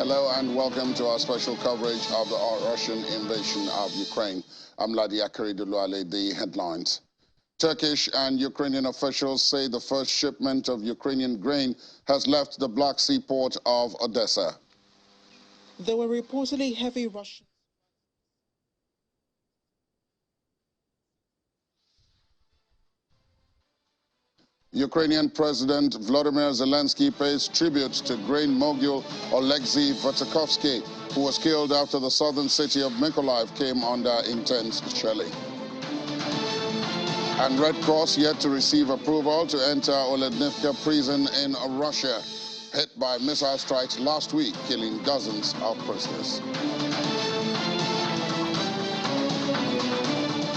Hello and welcome to our special coverage of the Russian invasion of Ukraine. I'm Ladia Karidulwale, the headlines. Turkish and Ukrainian officials say the first shipment of Ukrainian grain has left the Black Sea port of Odesa. There were reportedly heavy Russian... Ukrainian President Volodymyr Zelensky pays tribute to grain mogul Oleksiy Vatykovsky, who was killed after the southern city of Mykolaiv came under intense shelling. And Red Cross yet to receive approval to enter Olednivka prison in Russia, hit by missile strikes last week, killing dozens of prisoners.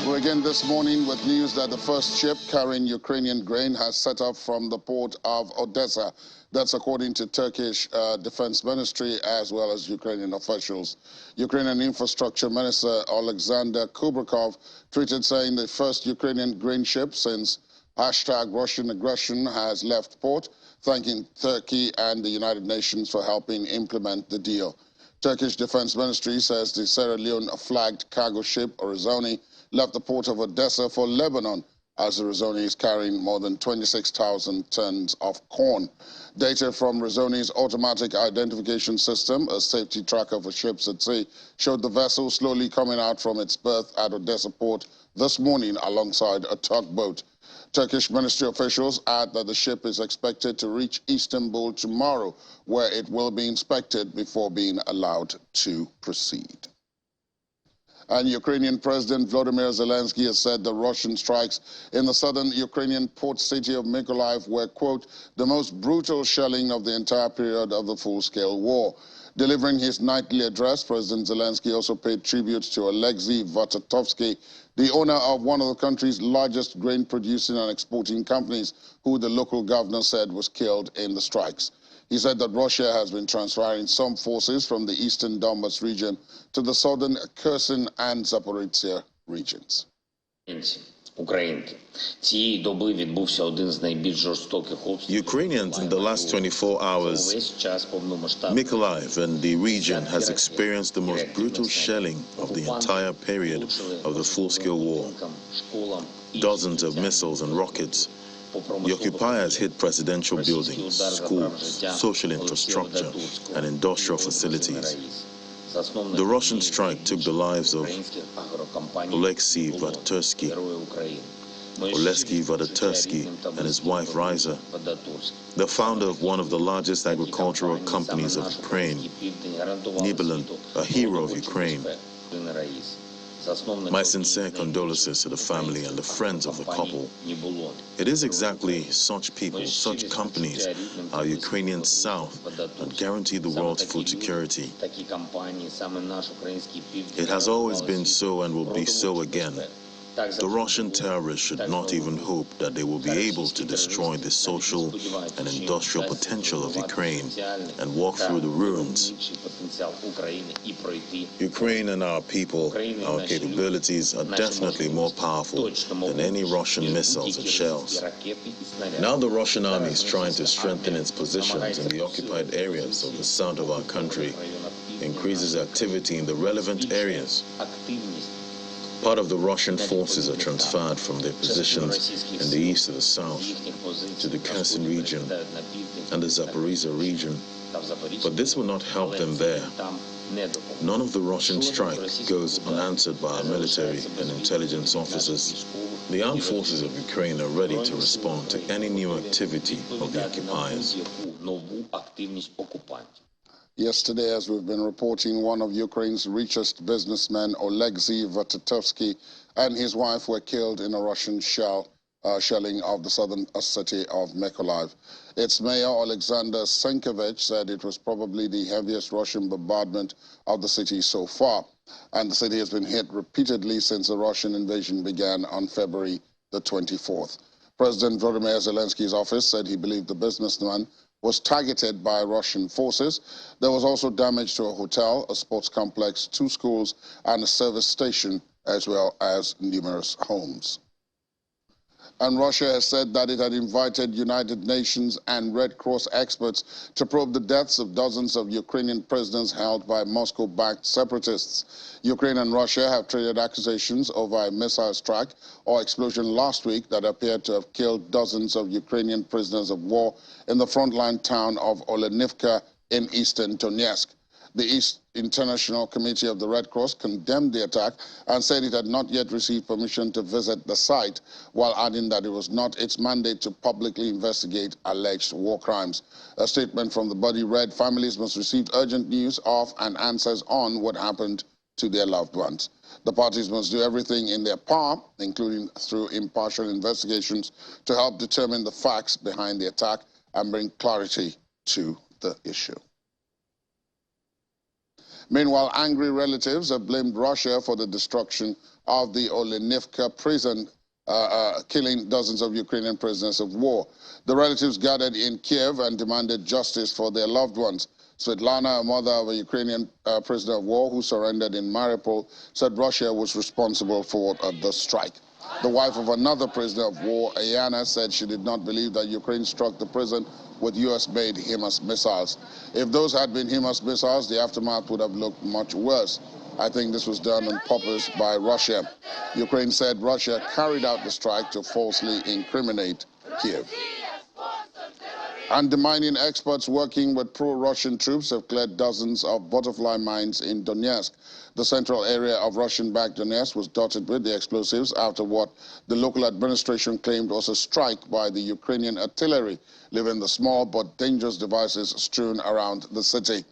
We begin this morning with news that the first ship carrying Ukrainian grain has set off from the port of Odesa. That's according to Turkish Defense Ministry as well as Ukrainian officials. Ukrainian Infrastructure Minister Alexander Kubrakov tweeted saying the first Ukrainian grain ship since #Russian aggression has left port, thanking Turkey and the United Nations for helping implement the deal. Turkish Defense Ministry says the Sierra Leone-flagged cargo ship Orizoni left the port of Odessa for Lebanon, as the Rizzoni is carrying more than 26,000 tons of corn. Data from Rizzoni's automatic identification system, a safety tracker for ships at sea, showed the vessel slowly coming out from its berth at Odessa port this morning alongside a tugboat. Turkish ministry officials add that the ship is expected to reach Istanbul tomorrow, where it will be inspected before being allowed to proceed. And Ukrainian President Volodymyr Zelensky has said the Russian strikes in the southern Ukrainian port city of Mykolaiv were, quote, the most brutal shelling of the entire period of the full-scale war. Delivering his nightly address, President Zelensky also paid tribute to Oleksiy Vatykovsky, the owner of one of the country's largest grain-producing and exporting companies, who the local governor said was killed in the strikes. He said that Russia has been transferring some forces from the eastern Donbas region to the southern Kherson and Zaporizhzhia regions. Ukrainians in the last 24 hours, Mykolaiv and the region has experienced the most brutal shelling of the entire period of the full-scale war. Dozens of missiles and rockets. The occupiers hit presidential buildings, schools, social infrastructure, and industrial facilities. The Russian strike took the lives of Oleksiy Vatykovsky and his wife Riza, the founder of one of the largest agricultural companies of Ukraine, Nibelan, a hero of Ukraine. My sincere condolences to the family and the friends of the couple. It is exactly such people, such companies, our Ukrainian South, that guarantee the world's food security. It has always been so and will be so again. The Russian terrorists should not even hope that they will be able to destroy the social and industrial potential of Ukraine and walk through the ruins. Ukraine and our people, our capabilities are definitely more powerful than any Russian missiles and shells. Now the Russian army is trying to strengthen its positions in the occupied areas of the south of our country, increases activity in the relevant areas. Part of the Russian forces are transferred from their positions in the east to the south, to the Kherson region and the Zaporizhzhia region. But this will not help them there. None of the Russian strike goes unanswered by our military and intelligence officers. The armed forces of Ukraine are ready to respond to any new activity of the occupiers. Yesterday, as we've been reporting, one of Ukraine's richest businessmen, Oleksiy Vatykovsky, and his wife were killed in a Russian shelling of the southern city of Mykolaiv. Its mayor, Alexander Senkevich, said it was probably the heaviest Russian bombardment of the city so far, and the city has been hit repeatedly since the Russian invasion began on February the 24th. President Volodymyr Zelensky's office said he believed the businessman was targeted by Russian forces. There was also damage to a hotel, a sports complex, 2 schools, and a service station, as well as numerous homes. And Russia has said that it had invited United Nations and Red Cross experts to probe the deaths of dozens of Ukrainian prisoners held by Moscow-backed separatists. Ukraine and Russia have traded accusations over a missile strike or explosion last week that appeared to have killed dozens of Ukrainian prisoners of war in the frontline town of Olenivka in eastern Donetsk. The East International Committee of the Red Cross condemned the attack and said it had not yet received permission to visit the site, while adding that it was not its mandate to publicly investigate alleged war crimes. A statement from the body read, "Families must receive urgent news of and answers on what happened to their loved ones. The parties must do everything in their power, including through impartial investigations, to help determine the facts behind the attack and bring clarity to the issue." Meanwhile, angry relatives have blamed Russia for the destruction of the Olenivka prison, killing dozens of Ukrainian prisoners of war. The relatives gathered in Kiev and demanded justice for their loved ones. Svetlana, a mother of a Ukrainian prisoner of war who surrendered in Mariupol, said Russia was responsible for the strike. The wife of another prisoner of war, Ayana, said she did not believe that Ukraine struck the prison with US-made HIMARS missiles. If those had been HIMARS missiles, the aftermath would have looked much worse. I think this was done on purpose by Russia. Ukraine said Russia carried out the strike to falsely incriminate Kiev. Undermining experts working with pro-Russian troops have cleared dozens of butterfly mines in Donetsk. The central area of Russian-backed Donetsk was dotted with the explosives after what the local administration claimed was a strike by the Ukrainian artillery, leaving the small but dangerous devices strewn around the city.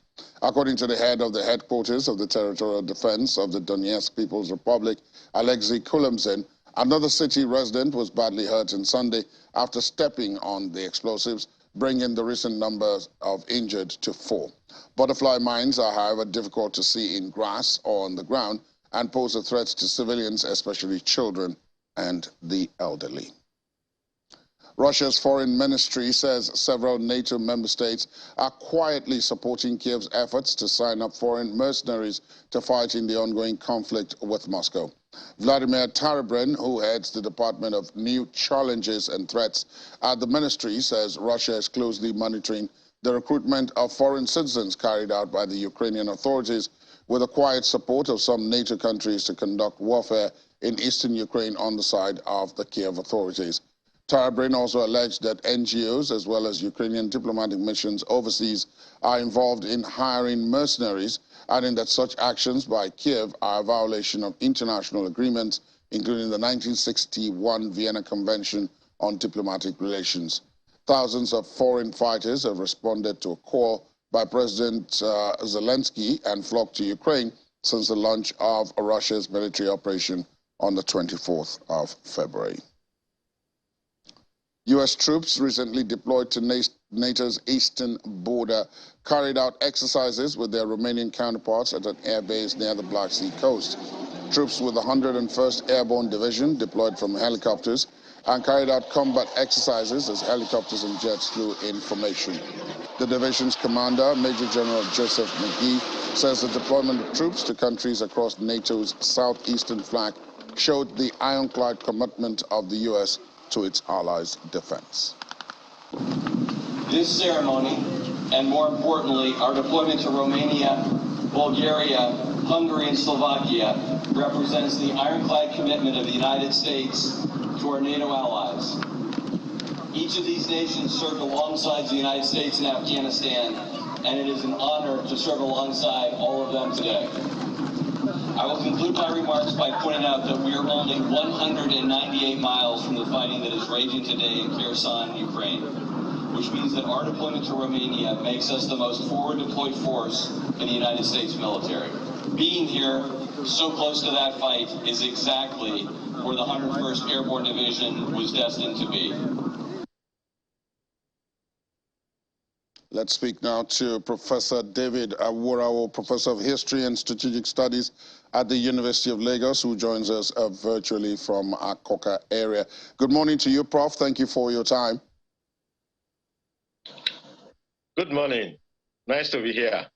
According to the head of the headquarters of the Territorial Defense of the Donetsk People's Republic, Alexei Kulemzin, another city resident was badly hurt on Sunday after stepping on the explosives, bringing the recent numbers of injured to 4. Butterfly mines are, however, difficult to see in grass or on the ground and pose a threat to civilians, especially children and the elderly. Russia's foreign ministry says several NATO member states are quietly supporting Kiev's efforts to sign up foreign mercenaries to fight in the ongoing conflict with Moscow. Vladimir Tarabrin, who heads the Department of New Challenges and Threats at the ministry, says Russia is closely monitoring the recruitment of foreign citizens carried out by the Ukrainian authorities with the quiet support of some NATO countries to conduct warfare in eastern Ukraine on the side of the Kiev authorities. Tarabrin also alleged that NGOs as well as Ukrainian diplomatic missions overseas are involved in hiring mercenaries, adding that such actions by Kiev are a violation of international agreements, including the 1961 Vienna Convention on Diplomatic Relations. Thousands of foreign fighters have responded to a call by President Zelensky and flocked to Ukraine since the launch of Russia's military operation on the 24th of February. U.S. troops recently deployed to NATO's eastern border carried out exercises with their Romanian counterparts at an air base near the Black Sea coast. Troops with the 101st Airborne Division deployed from helicopters and carried out combat exercises as helicopters and jets flew in formation. The division's commander, Major General Joseph McGee, says the deployment of troops to countries across NATO's southeastern flank showed the ironclad commitment of the U.S. to its allies' defense. This ceremony, and more importantly, our deployment to Romania, Bulgaria, Hungary, and Slovakia, represents the ironclad commitment of the United States to our NATO allies. Each of these nations served alongside the United States in Afghanistan, and it is an honor to serve alongside all of them today. I will conclude my remarks by pointing out that we are only 198 miles from the fighting that is raging today in Kherson, Ukraine, which means that our deployment to Romania makes us the most forward deployed force in the United States military. Being here so close to that fight is exactly where the 101st Airborne Division was destined to be. Let's speak now to Professor David Awurawo, Professor of History and Strategic Studies at the University of Lagos, who joins us virtually from Akoka area. Good morning to you, Prof. Thank you for your time. Good morning. Nice to be here.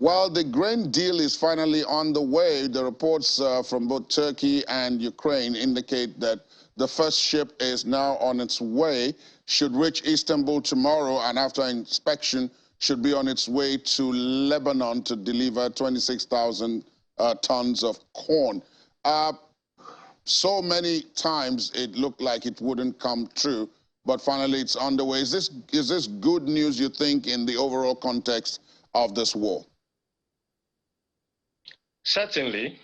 Well, the grain deal is finally on the way. The reports from both Turkey and Ukraine indicate that The first ship is now on its way, should reach Istanbul tomorrow, and after inspection, should be on its way to Lebanon to deliver 26,000 tons of corn. So many times it looked like it wouldn't come true, but finally it's underway. Is this good news, you think, in the overall context of this war? Certainly.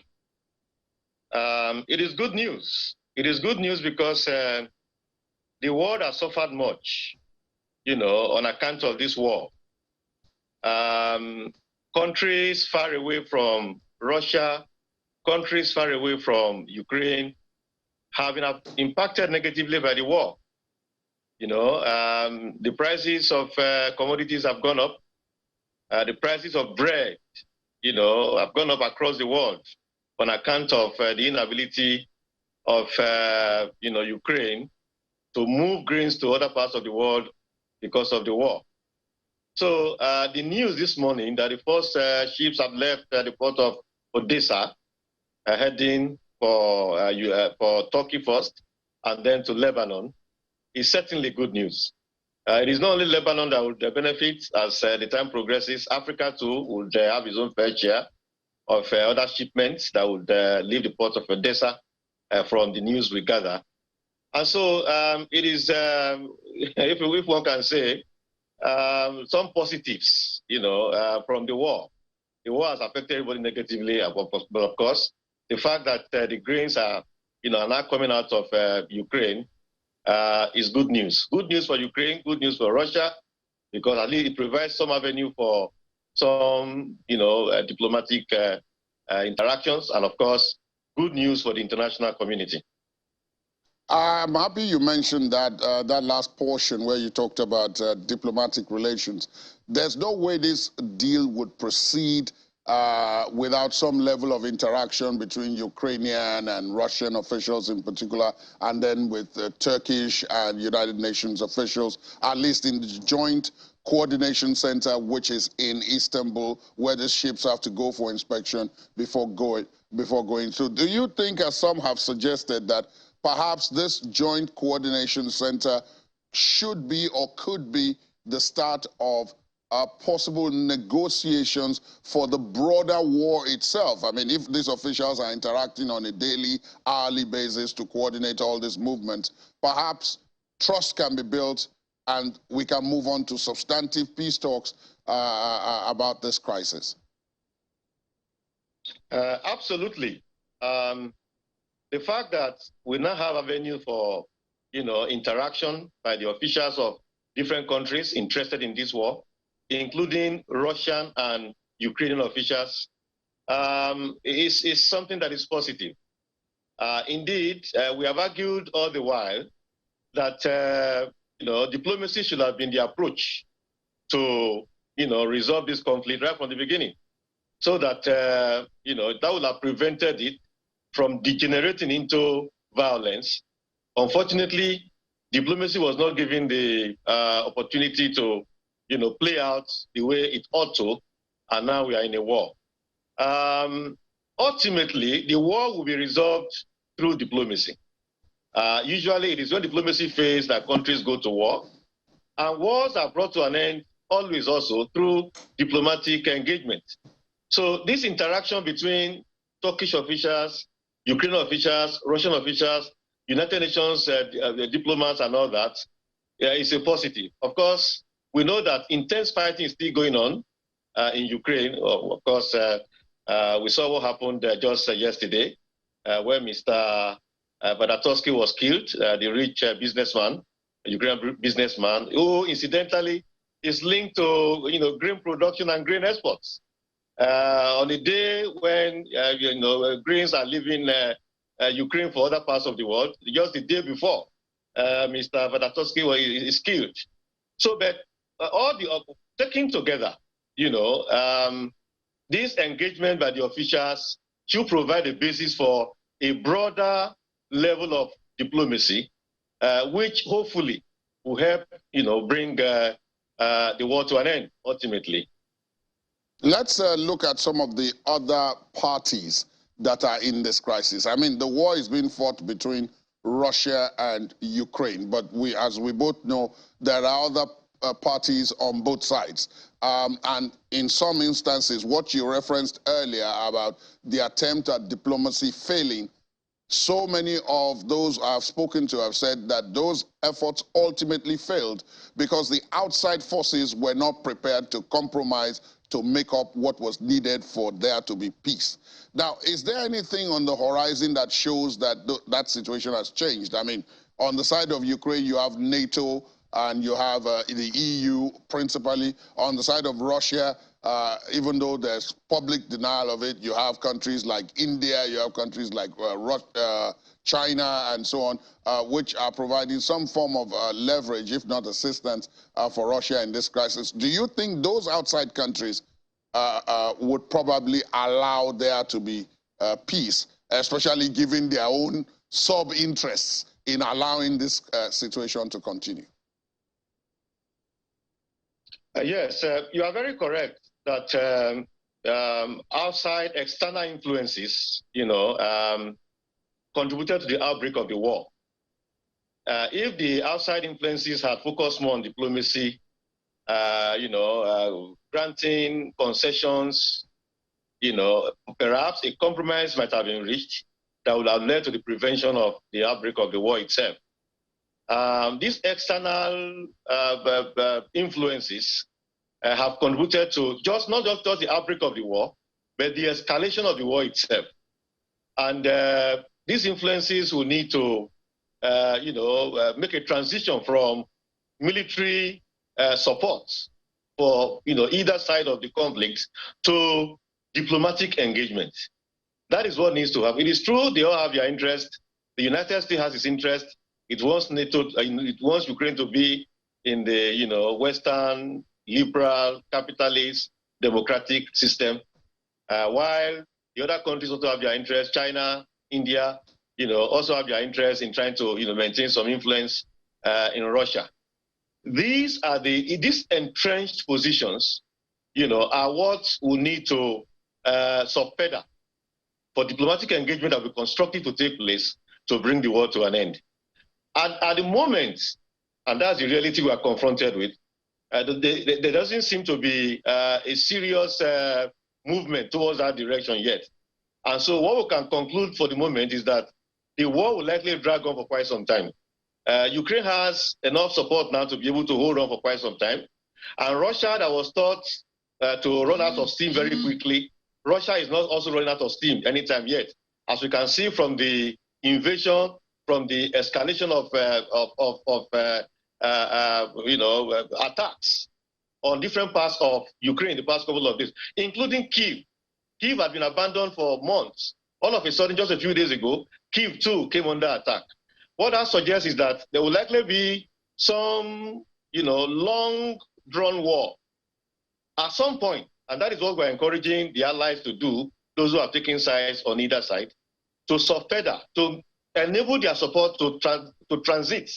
It is good news. It is good news because the world has suffered much, on account of this war. Countries far away from Russia, countries far away from Ukraine have been impacted negatively by the war. The prices of commodities have gone up. The prices of bread, have gone up across the world on account of the inability of, Ukraine to move grains to other parts of the world because of the war. So the news this morning that the first ships have left the port of Odesa, heading for Turkey first, and then to Lebanon, is certainly good news. It is not only Lebanon that would benefit as the time progresses. Africa too would have its own fair share of other shipments that would leave the port of Odesa from the news we gather. And so it is, if one can say, some positives, from the war. The war has affected everybody negatively, but of course, the fact that the grains are, are now coming out of Ukraine is good news. Good news for Ukraine, good news for Russia, because at least it provides some avenue for some, diplomatic interactions, and of course, good news for the international community. I'm happy you mentioned that that last portion where you talked about diplomatic relations. There's no way this deal would proceed without some level of interaction between Ukrainian and Russian officials in particular, and then with Turkish and United Nations officials, at least in the joint coordination center, which is in Istanbul, where the ships have to go for inspection before going through. Do you think, as some have suggested, that perhaps this joint coordination center should be or could be the start of possible negotiations for the broader war itself? I mean, if these officials are interacting on a daily, hourly basis to coordinate all this movement, perhaps trust can be built and we can move on to substantive peace talks about this crisis. Absolutely. The fact that we now have a venue for, interaction by the officials of different countries interested in this war, including Russian and Ukrainian officials, is something that is positive. Indeed, we have argued all the while that, diplomacy should have been the approach to, resolve this conflict right from the beginning, so that, that would have prevented it from degenerating into violence. Unfortunately, diplomacy was not given the opportunity to, play out the way it ought to, and now we are in a war. Ultimately, the war will be resolved through diplomacy. Usually, it is when diplomacy fails that countries go to war, and wars are brought to an end always also through diplomatic engagement. So this interaction between Turkish officials, Ukrainian officials, Russian officials, United Nations diplomats and all that is a positive. Of course, we know that intense fighting is still going on in Ukraine. Of course, we saw what happened just yesterday where Mr. Vadatorsky was killed, the rich businessman, Ukrainian businessman, who incidentally is linked to grain production and grain exports. On the day when grains are leaving Ukraine for other parts of the world, just the day before, Mr. Vadatorsky is killed. So, but all the taken together, this engagement by the officials should provide a basis for a broader level of diplomacy, which hopefully will help, bring the war to an end ultimately. Let's look at some of the other parties that are in this crisis. I mean, the war is being fought between Russia and Ukraine. But as we both know, there are other parties on both sides. And in some instances, what you referenced earlier about the attempt at diplomacy failing, so many of those I've spoken to have said that those efforts ultimately failed because the outside forces were not prepared to compromise to make up what was needed for there to be peace. Now, is there anything on the horizon that shows that that situation has changed? I mean, on the side of Ukraine, you have NATO and you have the EU principally. On the side of Russia, even though there's public denial of it, you have countries like India, you have countries like China and so on, which are providing some form of leverage, if not assistance, for Russia in this crisis. Do you think those outside countries would probably allow there to be peace, especially given their own sub-interests in allowing this situation to continue? Yes, you are very correct that outside external influences, contributed to the outbreak of the war. If the outside influences had focused more on diplomacy, granting concessions, perhaps a compromise might have been reached that would have led to the prevention of the outbreak of the war itself. These external influences have contributed to not just the outbreak of the war, but the escalation of the war itself. And these influences will need to, make a transition from military support for, either side of the conflict to diplomatic engagement. That is what needs to happen. It is true they all have their interest. The United States has its interest. It wants NATO, it wants Ukraine to be in the, Western, liberal, capitalist, democratic system, while the other countries also have their interest. China, India, also have their interest in trying to, maintain some influence in Russia. These entrenched positions, are what we need to subfeder for diplomatic engagement that will be constructive to take place to bring the war to an end. And at the moment, and that's the reality we are confronted with, there doesn't seem to be a serious movement towards that direction yet. And so what we can conclude for the moment is that the war will likely drag on for quite some time. Ukraine has enough support now to be able to hold on for quite some time. And Russia, that was thought to run out of steam very quickly, Russia is not also running out of steam anytime yet. As we can see from the invasion, from the escalation of attacks on different parts of Ukraine the past couple of days, including Kyiv. Kyiv had been abandoned for months. All of a sudden, just a few days ago, Kyiv too came under attack. What that suggests is that there will likely be some, long-drawn war at some point, and that is what we're encouraging the allies to do, those who are taking sides on either side, to subfeder, to enable their support to transit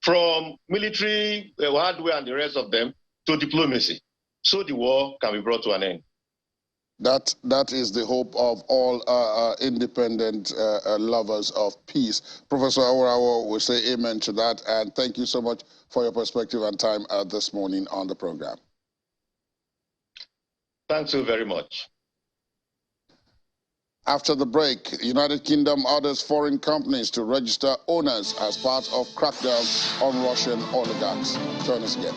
from military hardware and the rest of them to diplomacy, so the war can be brought to an end. That is the hope of all independent lovers of peace. Professor Awarawo will say amen to that, and thank you so much for your perspective and time this morning on the program. Thank you very much. After the break, United Kingdom orders foreign companies to register owners as part of crackdown on Russian oligarchs. Join us again.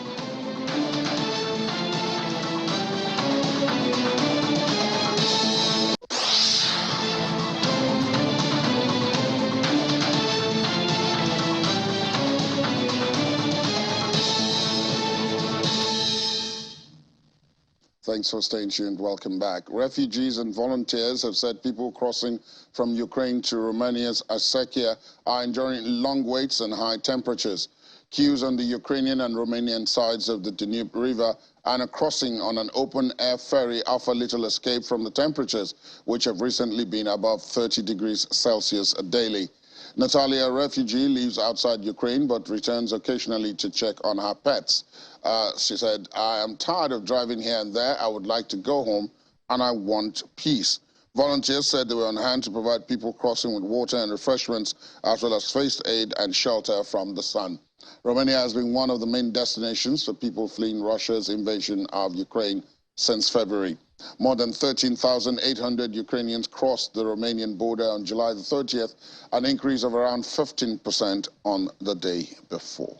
Thanks for staying tuned. Welcome back. Refugees and volunteers have said people crossing from Ukraine to Romania's Escalation are enduring long waits and high temperatures. Queues on the Ukrainian and Romanian sides of the Danube River and a crossing on an open-air ferry offer little escape from the temperatures, which have recently been above 30 degrees Celsius daily. Natalia, a refugee, lives outside Ukraine but returns occasionally to check on her pets. She said, I am tired of driving here and there. I would like to go home and I want peace. Volunteers said they were on hand to provide people crossing with water and refreshments, as well as first aid and shelter from the sun. Romania has been one of the main destinations for people fleeing Russia's invasion of Ukraine since February. More than 13,800 Ukrainians crossed the Romanian border on July the 30th, an increase of around 15% on the day before.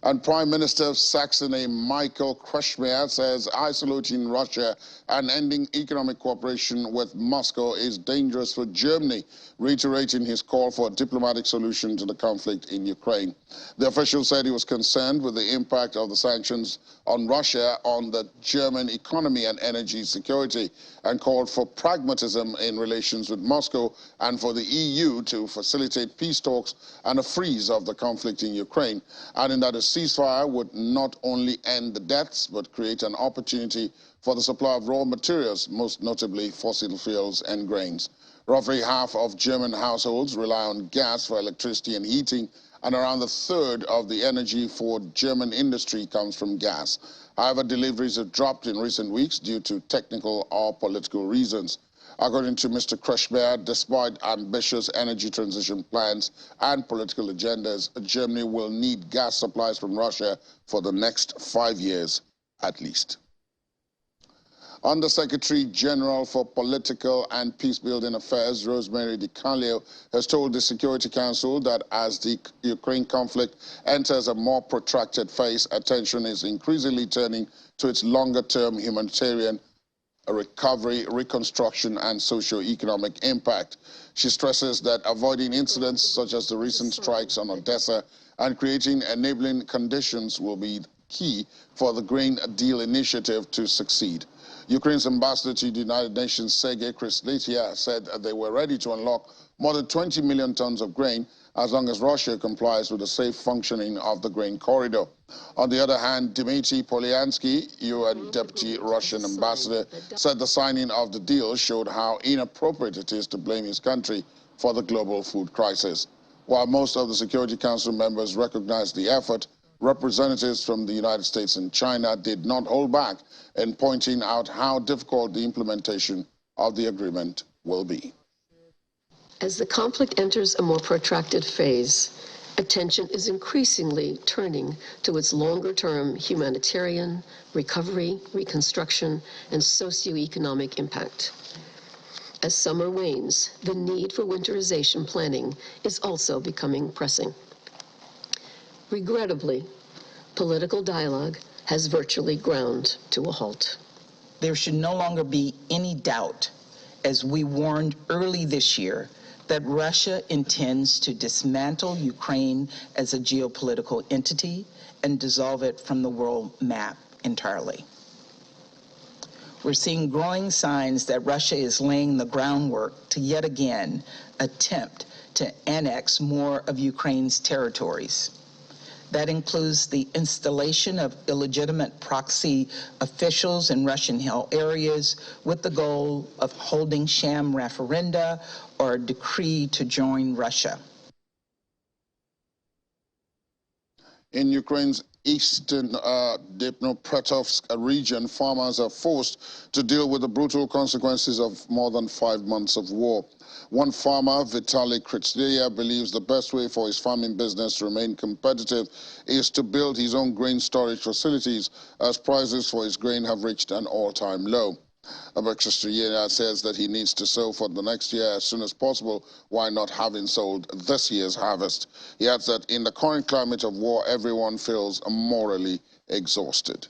And Prime Minister of Saxony, Michael Kretschmer, says isolating Russia and ending economic cooperation with Moscow is dangerous for Germany, reiterating his call for a diplomatic solution to the conflict in Ukraine. The official said he was concerned with the impact of the sanctions on Russia on the German economy and energy security, and called for pragmatism in relations with Moscow and for the EU to facilitate peace talks and a freeze of the conflict in Ukraine, adding that a ceasefire would not only end the deaths but create an opportunity for the supply of raw materials, most notably fossil fuels and grains. Roughly half of German households rely on gas for electricity and heating, and around a third of the energy for German industry comes from gas. However, deliveries have dropped in recent weeks due to technical or political reasons. According to Mr. Kretschmer, despite ambitious energy transition plans and political agendas, Germany will need gas supplies from Russia for the next 5 years at least. Undersecretary General for Political and Peacebuilding Affairs, Rosemary DiCarlo, has told the Security Council that as the Ukraine conflict enters a more protracted phase, attention is increasingly turning to its longer-term humanitarian recovery, reconstruction, and socio-economic impact. She stresses that avoiding incidents such as the recent strikes on Odesa and creating enabling conditions will be key for the Green Deal initiative to succeed. Ukraine's ambassador to the United Nations, Sergei Krisletia, said that they were ready to unlock more than 20 million tons of grain as long as Russia complies with the safe functioning of the grain corridor. On the other hand, Dmitry Polyansky, UN Deputy Russian Ambassador, said the signing of the deal showed how inappropriate it is to blame his country for the global food crisis. While most of the Security Council members recognized the effort, representatives from the United States and China did not hold back in pointing out how difficult the implementation of the agreement will be. As the conflict enters a more protracted phase, attention is increasingly turning to its longer-term humanitarian, recovery, reconstruction, and socioeconomic impact. As summer wanes, the need for winterization planning is also becoming pressing. Regrettably, political dialogue has virtually ground to a halt. There should no longer be any doubt, as we warned early this year, that Russia intends to dismantle Ukraine as a geopolitical entity and dissolve it from the world map entirely. We're seeing growing signs that Russia is laying the groundwork to yet again attempt to annex more of Ukraine's territories. That includes the installation of illegitimate proxy officials in Russian-held areas with the goal of holding sham referenda or a decree to join Russia. In Ukraine's eastern Dnipropetrovsk region, farmers are forced to deal with the brutal consequences of more than 5 months of war. One farmer, Vitaly Kritslia, believes the best way for his farming business to remain competitive is to build his own grain storage facilities, as prices for his grain have reached an all-time low. Kritslia says that he needs to sow for the next year as soon as possible, while not having sold this year's harvest. He adds that in the current climate of war, everyone feels morally exhausted.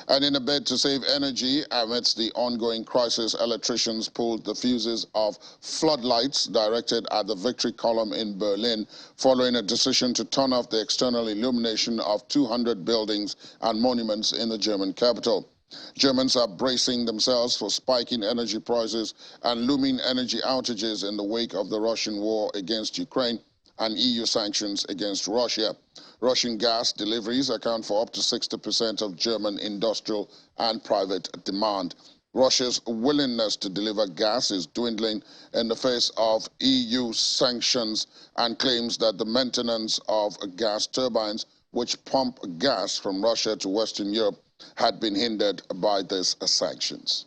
And in a bid to save energy amidst the ongoing crisis, electricians pulled the fuses of floodlights directed at the Victory Column in Berlin, following a decision to turn off the external illumination of 200 buildings and monuments in the German capital. Germans are bracing themselves for spiking energy prices and looming energy outages in the wake of the Russian war against Ukraine and EU sanctions against Russia. Russian gas deliveries account for up to 60% of German industrial and private demand. Russia's willingness to deliver gas is dwindling in the face of EU sanctions and claims that the maintenance of gas turbines, which pump gas from Russia to Western Europe, had been hindered by these sanctions.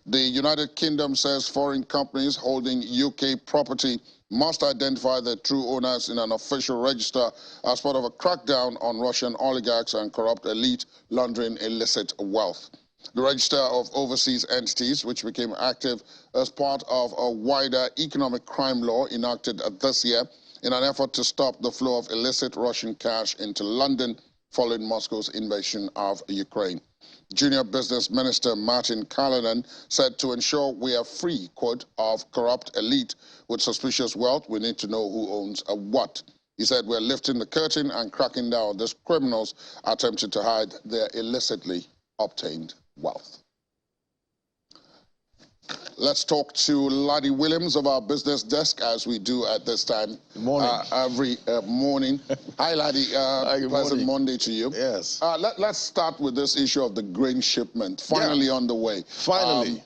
The United Kingdom says foreign companies holding UK property must identify their true owners in an official register as part of a crackdown on Russian oligarchs and corrupt elite laundering illicit wealth. The register of overseas entities, which became active as part of a wider economic crime law enacted this year in an effort to stop the flow of illicit Russian cash into London following Moscow's invasion of Ukraine. Junior Business Minister Martin Callanan said to ensure we are free, quote, of corrupt elite with suspicious wealth, we need to know who owns a what. He said we're lifting the curtain and cracking down on these criminals attempting to hide their illicitly obtained wealth. Let's talk to Laddie Williams of our business desk, as we do at this time. Good morning. Every morning. Hi, Laddie. Pleasant Monday to you. Yes. Let's start with this issue of the grain shipment, finally on the way. Finally.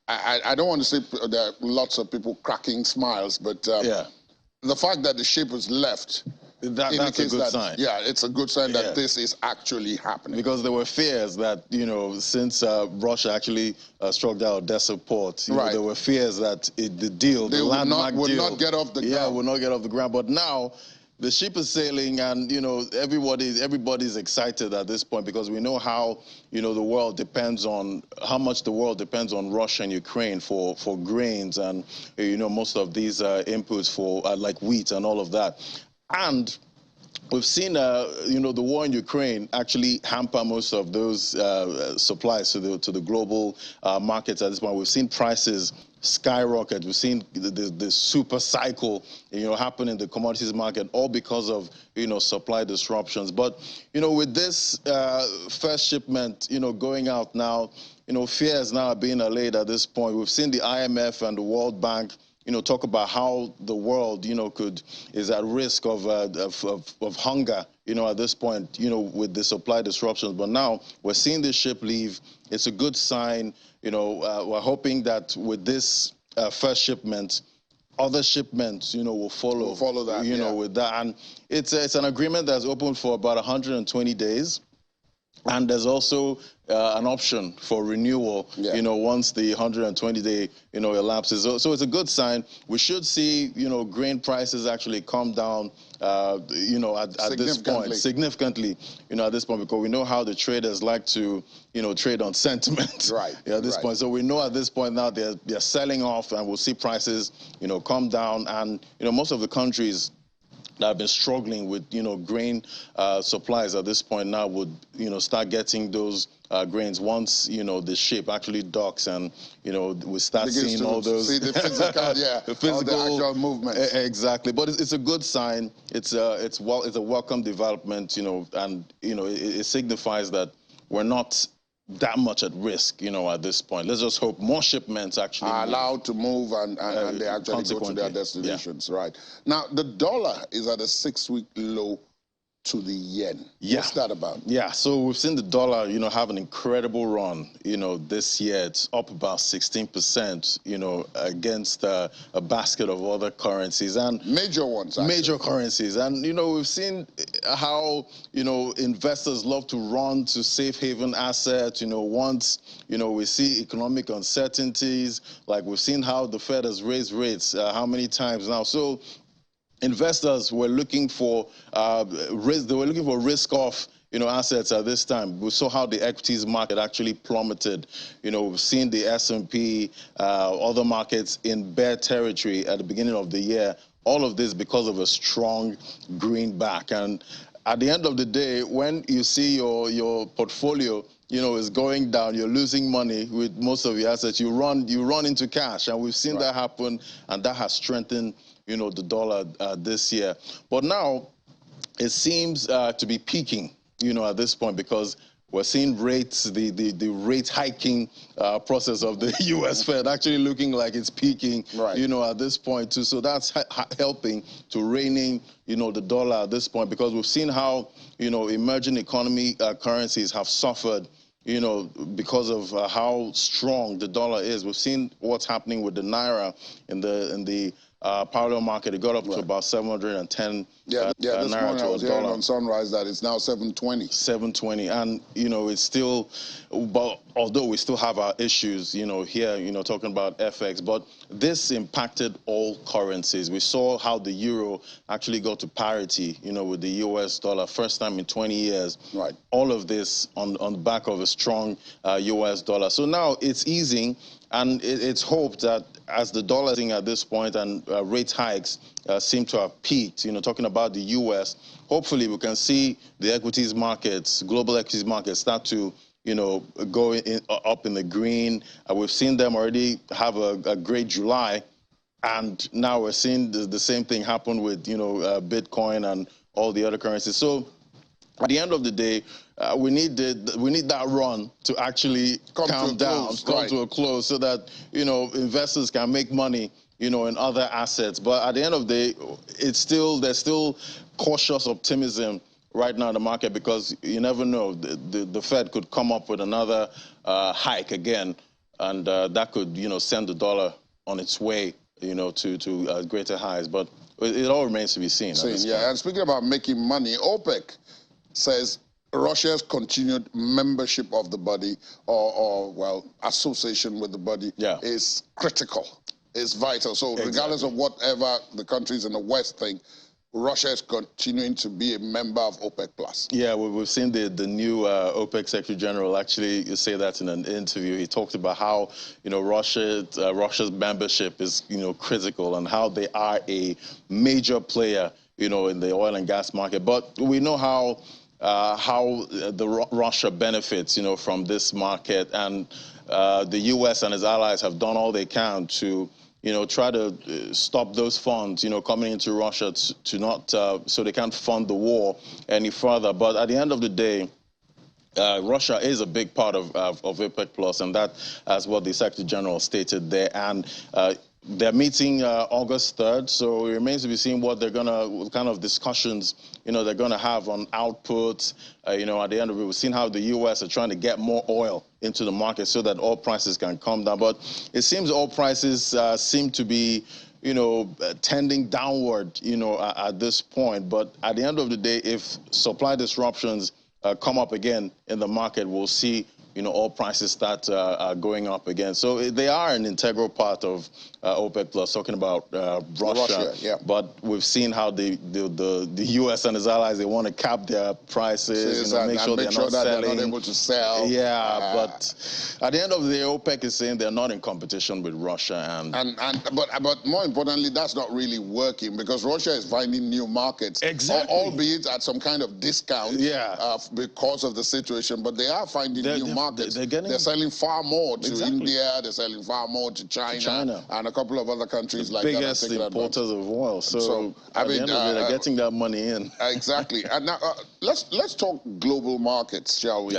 I don't want to say there are lots of people cracking smiles, but the fact that the ship was left that's a good sign. Yeah, it's a good sign that this is actually happening. Because there were fears that, you know, since Russia actually struck down Odesa port, you know, there were fears that the deal, the landmark deal, would not get off the ground. Yeah, would not get off the ground. But now the ship is sailing, and, you know, everybody's excited at this point, because we know how, you know, the world depends on, how much the world depends on Russia and Ukraine for grains and, you know, most of these inputs for like wheat and all of that. And we've seen, you know, the war in Ukraine actually hamper most of those supplies to the global markets at this point. We've seen prices skyrocket. We've seen the super cycle, you know, happen in the commodities market, all because of, you know, supply disruptions. But, you know, with this first shipment, you know, going out now, you know, fears now are being allayed at this point. We've seen the IMF and the World Bank, you know, talk about how the world, you know, is at risk of hunger, you know, at this point, you know, with the supply disruptions. But now we're seeing this ship leave. It's a good sign. You know, we're hoping that with this first shipment, other shipments, you know, will follow. Will follow that, you know, with that. And it's an agreement that's open for about 120 days. And there's also an option for renewal, you know, once the 120-day, you know, elapses. So it's a good sign. We should see, you know, grain prices actually come down, you know, at this point, significantly, you know, at this point, because we know how the traders like to, you know, trade on sentiment. Right. Yeah, at this point. So we know at this point now they're selling off, and we'll see prices, you know, come down. And, you know, most of the countries that have been struggling with, you know, grain supplies at this point now would, you know, start getting those grains once, you know, the ship actually docks, and, you know, we start seeing all those. See the physical, the physical, all the actual movement. Exactly, but it's a good sign. It's a welcome development, you know, and, you know, it signifies that we're not that much at risk, you know, at this point. Let's just hope more shipments actually are allowed to move and they actually go to their destinations. Right. Now, the dollar is at a 6-week low to the yen. What's that about? Yeah, so we've seen the dollar, you know, have an incredible run, you know, this year. It's up about 16%, you know, against a basket of other currencies. And major ones, actually. Major currencies. And, you know, we've seen how, you know, investors love to run to safe haven assets, you know, once, you know, we see economic uncertainties, like we've seen how the Fed has raised rates, how many times now. So investors were looking for risk. They were looking for risk-off, you know, assets at this time. We saw how the equities market actually plummeted. You know, we've seen the S&P, other markets in bear territory at the beginning of the year. All of this because of a strong greenback. And at the end of the day, when you see your portfolio, you know, is going down, you're losing money with most of your assets, you run into cash. And we've seen that happen, and that has strengthened, you know, the dollar this year. But now it seems to be peaking, you know, at this point, because we're seeing rates, the rate hiking process of the U.S. Fed actually looking like it's peaking, you know, at this point too. So that's helping to reining, you know, the dollar at this point, because we've seen how, you know, emerging economy currencies have suffered, you know, because of how strong the dollar is. We've seen what's happening with the naira in the parallel market. It got up to about 710 this naira morning to I was a hearing dollar. on Sunrise that it's now 720. 720, and it's still, but although we still have our issues, here, talking about FX, but this impacted all currencies. We saw how the euro actually got to parity, with the US dollar, first time in 20 years. Right. All of this on the back of a strong US dollar. So now it's easing, and it's hoped that as the dollar is at this point and rate hikes seem to have peaked, talking about the US, hopefully we can see the equities markets, global equities markets start to, go up in the green. We've seen them already have a great July, and now we're seeing the same thing happen with, Bitcoin and all the other currencies. So at the end of the day, we need that run to actually calm down, come to a close, so that investors can make money, in other assets. But at the end of the day, there's still cautious optimism right now in the market, because you never know, the Fed could come up with another hike again, and that could send the dollar on its way to greater highs. But it all remains to be seen. Yeah, and speaking about making money, OPEC says Russia's continued membership of the body, or association with the body, is critical, is vital. So regardless of whatever the countries in the West think, Russia is continuing to be a member of OPEC+. Yeah, we've seen the new OPEC Secretary General actually say that in an interview. He talked about how Russia's membership is critical, and how they are a major player in the oil and gas market. But we know how Russia benefits from this market, and the U.S. and its allies have done all they can to try to stop those funds, coming into Russia to not, so they can't fund the war any further. But at the end of the day, Russia is a big part of OPEC+, and that, as what the Secretary General stated there. And they're meeting August 3rd, so it remains to be seen what kind of discussions, they're gonna have on output. At the end of it, we've seen how the U.S. are trying to get more oil into the market so that oil prices can come down. But it seems oil prices seem to be, tending downward, at this point. But at the end of the day, if supply disruptions come up again in the market, we'll see oil prices start going up again. So they are an integral part of OPEC+, talking about Russia. But we've seen how the U.S. and its allies, they want to cap their prices, make sure they're not able to sell. But at the end of the day, OPEC is saying they're not in competition with Russia. But more importantly, that's not really working, because Russia is finding new markets. Exactly. Albeit at some kind of discount because of the situation, but they are finding new markets. They're selling far more to India, they're selling far more to China, and a couple of other countries like that. Biggest importers of oil. So at the end of it, they're getting that money in. Exactly. And now let's talk global markets, shall we?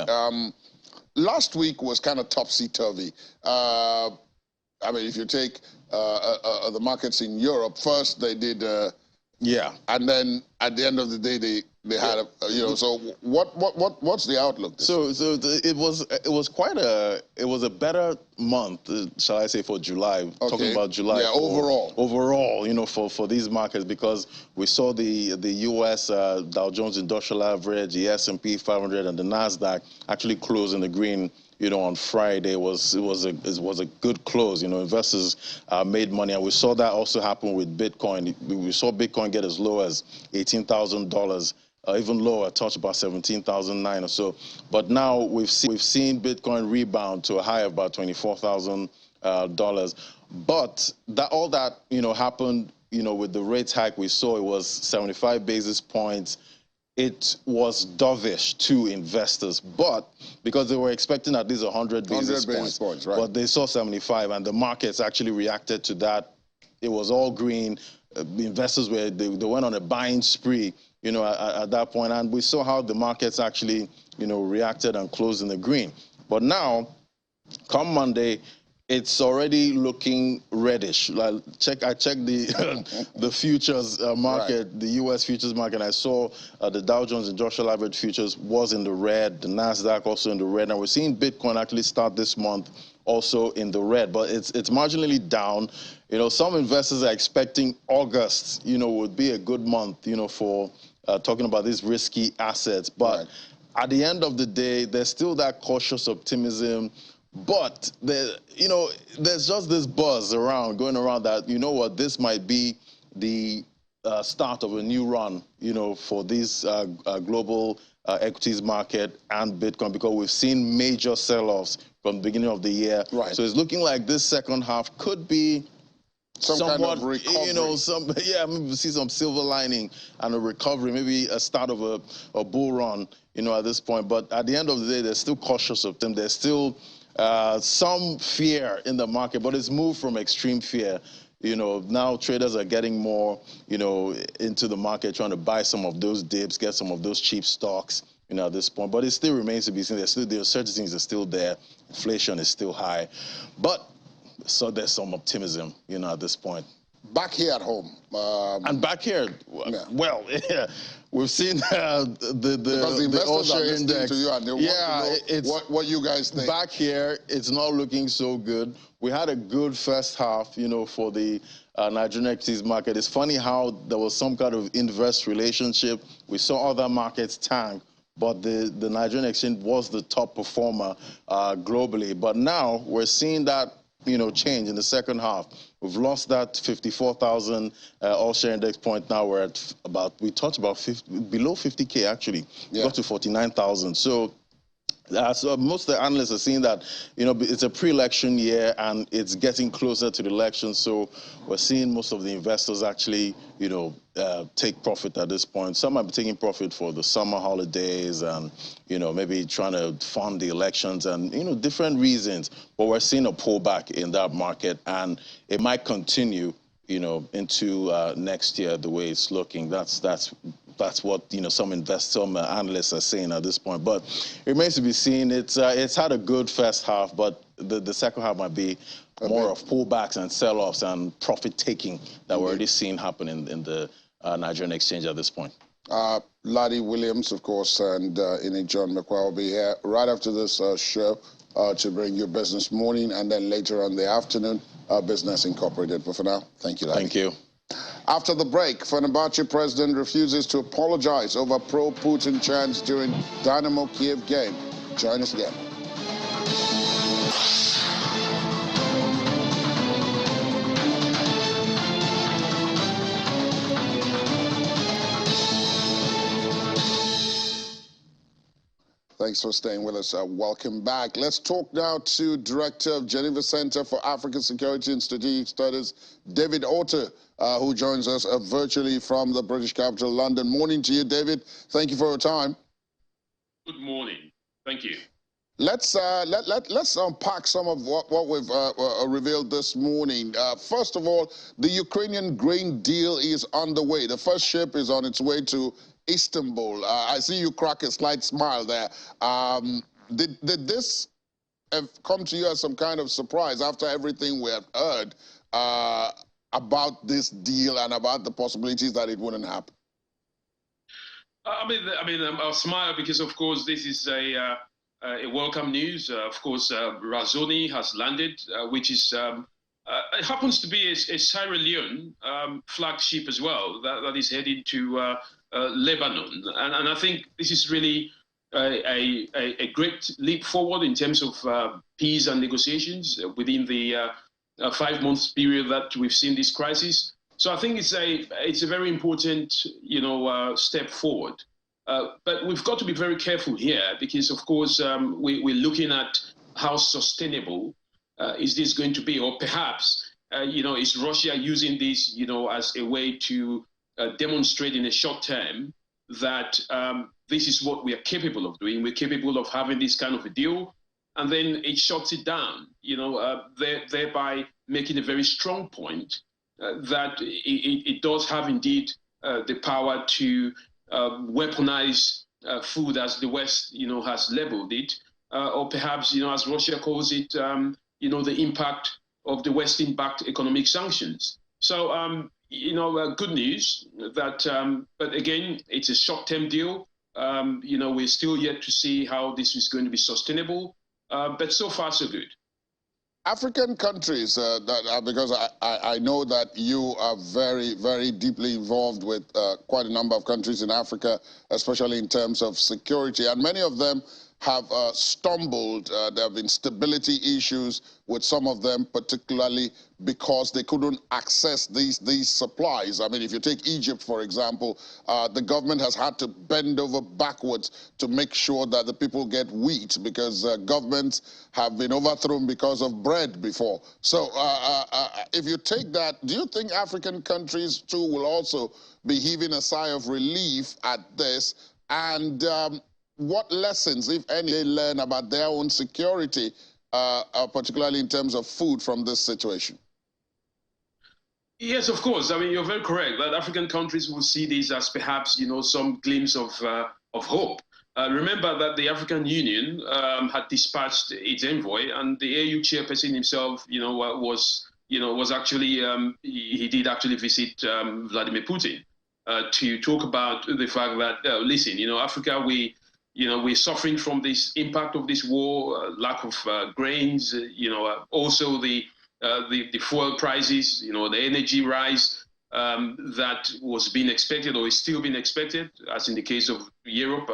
Last week was kind of topsy-turvy. If you take the markets in Europe, first they did and then at the end of the day they had so what's the outlook? So it was quite a better month, shall I say, for July. Talking about July overall for these markets, because we saw the US Dow Jones Industrial Average, the S&P 500, and the Nasdaq actually close in the green. On Friday, it was a good close. Investors made money, and we saw that also happen with Bitcoin. We saw Bitcoin get as low as $18,000, even lower, touch about 17,009 or so. But now we've seen Bitcoin rebound to a high of about $24,000. But all that happened. With the rate hike we saw, it was 75 basis points. It was dovish to investors, but because they were expecting at least 100 basis points, right. But they saw 75, and the markets actually reacted to that. It was all green. The investors they went on a buying spree, at that point, and we saw how the markets actually, reacted and closed in the green. But now, come Monday, it's already looking reddish. I checked the futures market, the U.S. futures market. I saw the Dow Jones Industrial Average futures was in the red, the Nasdaq also in the red, and we're seeing Bitcoin actually start this month also in the red, but it's marginally down. You know, some investors are expecting August, you know, would be a good month, you know, for talking about these risky assets. But at the end of the day, there's still that cautious optimism. But you know, there's just this buzz going around that, you know what, this might be the start of a new run, you know, for these global equities market and Bitcoin, because we've seen major sell-offs from the beginning of the year. So it's looking like this second half could be somewhat, kind of recovery. you know, maybe see some silver lining and a recovery, maybe a start of a bull run, you know, at this point. But at the end of the day, they're still cautious of them. There's still some fear in the market, but it's moved from extreme fear. You know, now traders are getting more, you know, into the market, trying to buy some of those dips, get some of those cheap stocks, you know, at this point. But it still remains to be seen. The uncertainties are still there. Inflation is still high. But so there's some optimism, you know, at this point. Back here at home. And back here, well, we've seen the investors are All-Share listening Index. to you and they want to know what you guys think. Back here, it's not looking so good. We had a good first half, you know, for the Nigerian equities market. It's funny how there was some kind of inverse relationship. We saw other markets tank, but the Nigerian exchange was the top performer globally. But now we're seeing that, you know, change in the second half. We've lost that 54,000 all-share index point. Now we're at about, we touched about below 50K actually, got to 49,000. So most of the analysts are seeing that, you know, it's a pre-election year and it's getting closer to the election. So we're seeing most of the investors actually, you know, take profit at this point. Some are taking profit for the summer holidays and, you know, maybe trying to fund the elections and, you know, different reasons. But we're seeing a pullback in that market and it might continue, you know, into next year the way it's looking. That's what, you know, some analysts are saying at this point. But it remains to be seen. It's had a good first half, but the second half might be more of pullbacks and sell-offs and profit-taking that we're already seeing happen in the Nigerian exchange at this point. Laddie Williams, of course, and John McQuarrie will be here right after this show to bring you Business Morning, and then later on in the afternoon, Business Incorporated. But for now, thank you, Laddie. Thank you. After the break, Fenerbahce president refuses to apologize over pro-Putin chants during Dynamo Kiev game. Join us again. Thanks for staying with us. Welcome back. Let's talk now to Director of Geneva Center for African Security and Strategic Studies, David Otter, who joins us virtually from the British capital, London. Morning to you, David. Thank you for your time. Good morning. Thank you. Let's unpack some of what we've revealed this morning. First of all, the Ukrainian grain deal is underway. The first ship is on its way to Istanbul. I see you crack a slight smile there. Did this have come to you as some kind of surprise after everything we have heard about this deal and about the possibilities that it wouldn't happen? I mean, I'll smile because, of course, this is a welcome news. Of course, Razoni has landed, which is it happens to be a Sierra Leone flagship as well that is headed to Lebanon, and I think this is really a great leap forward in terms of peace and negotiations within the 5 months period that we've seen this crisis. So I think it's a very important, you know, step forward. But we've got to be very careful here because, of course, we're looking at how sustainable is this going to be, or perhaps, you know, is Russia using this, you know, as a way to demonstrate in the short term that this is what we are capable of doing. We're capable of having this kind of a deal, and then it shuts it down, you know, thereby making a very strong point that it does have indeed the power to weaponize food as the West, you know, has labeled it, or perhaps, you know, as Russia calls it, you know, the impact of the Western-backed economic sanctions. So, you know, good news that, but again, it's a short-term deal. You know, we're still yet to see how this is going to be sustainable, but so far so good. African countries, because I know that you are very, very deeply involved with quite a number of countries in Africa, especially in terms of security, and many of them have stumbled. There have been stability issues with some of them, particularly because they couldn't access these supplies. I mean, if you take Egypt, for example, the government has had to bend over backwards to make sure that the people get wheat, because governments have been overthrown because of bread before. So if you take that, do you think African countries too will also be heaving a sigh of relief at this? And what lessons, if any, they learn about their own security, particularly in terms of food, from this situation? Yes, of course. I mean, you're very correct that African countries will see this as perhaps, some glimpse of hope. Remember that the African Union had dispatched its envoy, and the AU chairperson himself, was actually he did actually visit Vladimir Putin to talk about the fact that listen, Africa, we're suffering from this impact of this war, lack of grains, also the fuel prices, the energy rise that was being expected or is still being expected, as in the case of Europe,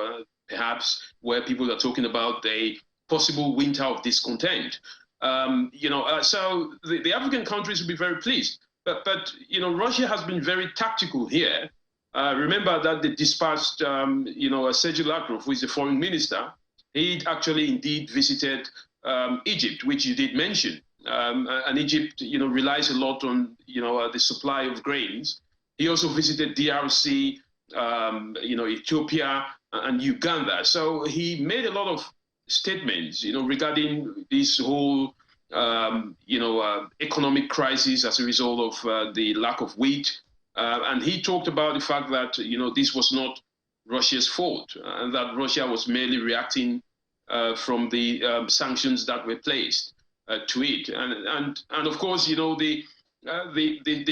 perhaps, where people are talking about a possible winter of discontent. So the African countries will be very pleased. But Russia has been very tactical here. Remember that they dispatched, Sergei Lavrov, who is the foreign minister. He actually indeed visited Egypt, which you did mention. And Egypt, relies a lot on, the supply of grains. He also visited DRC, Ethiopia and Uganda. So he made a lot of statements, regarding this whole, economic crisis as a result of the lack of wheat. And he talked about the fact that, this was not Russia's fault, and that Russia was merely reacting from the sanctions that were placed to it. And of course, the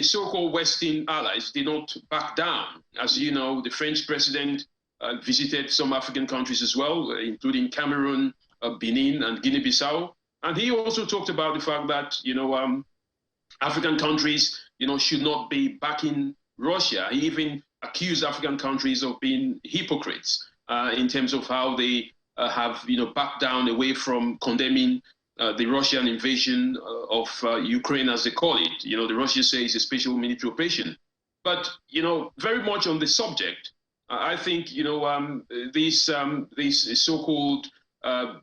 so-called Western allies did not back down. As you know, the French president visited some African countries as well, including Cameroon, Benin, and Guinea-Bissau. And he also talked about the fact that, African countries, should not be backing Russia. He even accused African countries of being hypocrites in terms of how they have, backed down away from condemning the Russian invasion of Ukraine, as they call it. The Russians say it's a special military operation. But, very much on the subject, I think, this so-called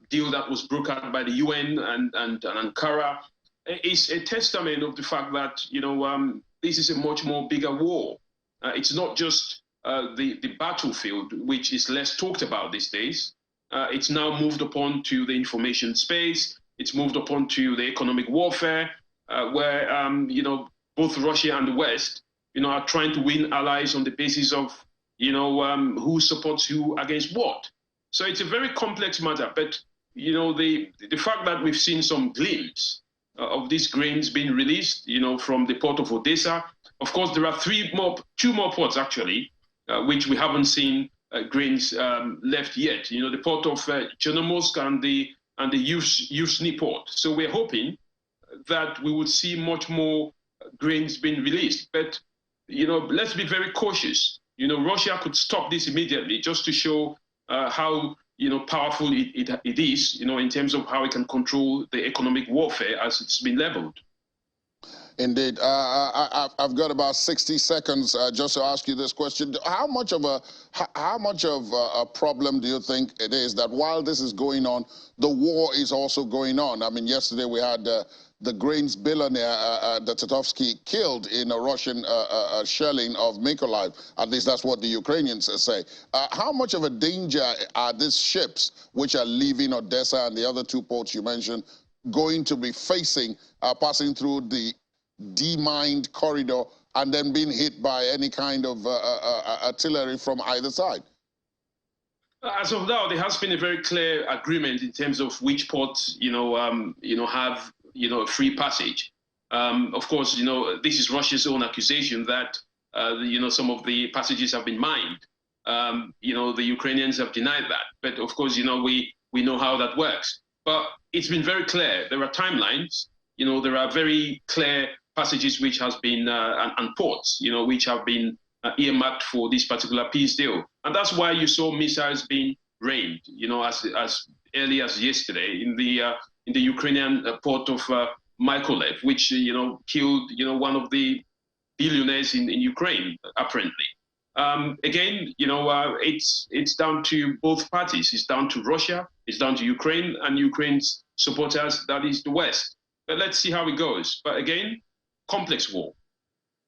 deal that was brokered by the UN and Ankara is a testament of the fact that, this is a much more bigger war. It's not just the battlefield, which is less talked about these days. It's now moved upon to the information space. It's moved upon to the economic warfare, where, both Russia and the West, are trying to win allies on the basis of, who supports who against what. So it's a very complex matter. But, the fact that we've seen some glimpse of these grains being released, from the port of Odesa. Of course, there are two more ports, actually, which we haven't seen grains left yet. The port of Chernomorsk and the Yuzhny port. So we're hoping that we would see much more grains being released. But, let's be very cautious. Russia could stop this immediately just to show how, powerful it is, in terms of how it can control the economic warfare as it's been leveled. Indeed. I've got about 60 seconds just to ask you this question. How much of a problem do you think it is that while this is going on, the war is also going on? I mean, yesterday we had the grains billionaire Tatovsky killed in a Russian shelling of Mykolaiv. At least that's what the Ukrainians say. How much of a danger are these ships, which are leaving Odessa and the other two ports you mentioned, going to be facing, passing through the demined corridor and then being hit by any kind of artillery from either side? As of now, there has been a very clear agreement in terms of which ports, have, a free passage. Of course, this is Russia's own accusation that, some of the passages have been mined. The Ukrainians have denied that. But of course, we know how that works. But it's been very clear. There are timelines. there are very clear passages which has been, and ports, which have been earmarked for this particular peace deal. And that's why you saw missiles being rained, as early as yesterday in the Ukrainian port of Mykolaiv, which, killed, one of the billionaires in Ukraine, apparently. Again, it's down to both parties. It's down to Russia, it's down to Ukraine, and Ukraine's supporters, that is the West. But let's see how it goes. But again, complex war.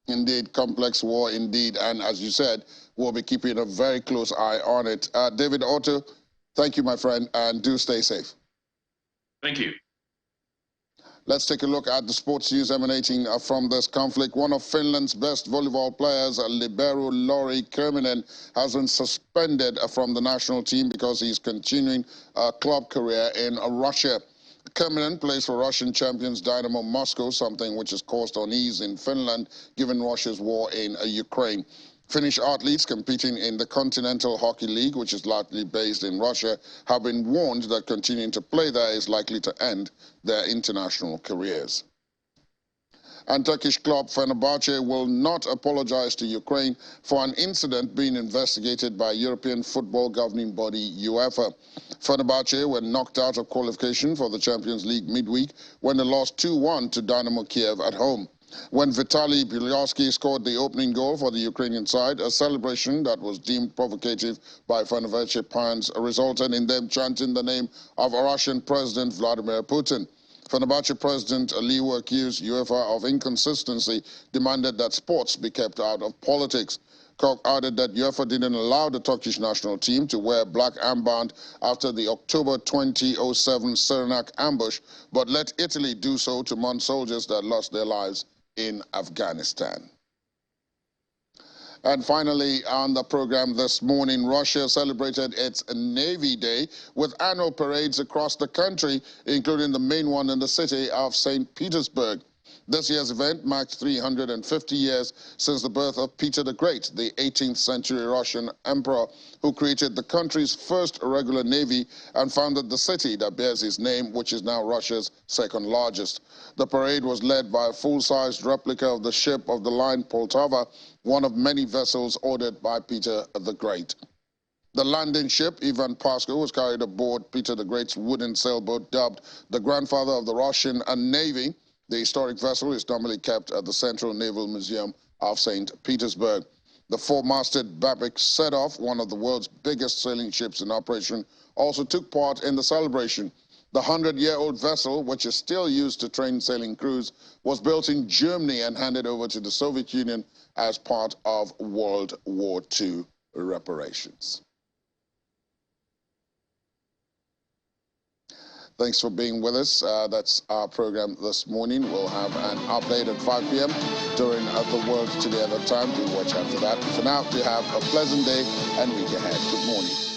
Indeed, complex war indeed. And as you said, we'll be keeping a very close eye on it. David Otto, thank you, my friend, and do stay safe. Thank you. Let's take a look at the sports news emanating from this conflict. One of Finland's best volleyball players, libero Lauri Kerminen, has been suspended from the national team because he's continuing a club career in Russia. Kerminen plays for Russian champions Dynamo Moscow, something which has caused unease in Finland given Russia's war in Ukraine. Finnish athletes competing in the Continental Hockey League, which is largely based in Russia, have been warned that continuing to play there is likely to end their international careers. And Turkish club Fenerbahce will not apologize to Ukraine for an incident being investigated by European football governing body UEFA. Fenerbahce were knocked out of qualification for the Champions League midweek when they lost 2-1 to Dynamo Kiev at home. When Vitaly Bielyarsky scored the opening goal for the Ukrainian side, a celebration that was deemed provocative by Fenerbahce fans resulted in them chanting the name of Russian President Vladimir Putin. Fenerbahce President Aliyev accused UEFA of inconsistency, demanded that sports be kept out of politics. Koch added that UEFA didn't allow the Turkish national team to wear black armband after the October 2007 Cernak ambush, but let Italy do so to mourn soldiers that lost their lives in Afghanistan. And finally, on the program this morning, Russia celebrated its Navy Day with annual parades across the country, including the main one in the city of St. Petersburg. This year's event marked 350 years since the birth of Peter the Great, the 18th century Russian emperor, who created the country's first regular navy and founded the city that bears his name, which is now Russia's second largest. The parade was led by a full-sized replica of the ship of the line Poltava, one of many vessels ordered by Peter the Great. The landing ship, Ivan Pasko, was carried aboard Peter the Great's wooden sailboat dubbed the grandfather of the Russian Navy. The historic vessel is normally kept at the Central Naval Museum of St. Petersburg. The four-masted Babik Sedov, one of the world's biggest sailing ships in operation, also took part in the celebration. The 100-year-old vessel, which is still used to train sailing crews, was built in Germany and handed over to the Soviet Union as part of World War II reparations. Thanks for being with us. That's our program this morning. We'll have an update at 5 p.m. during the World Today at that time. Do watch out for that. For now, do have a pleasant day and week ahead. Good morning.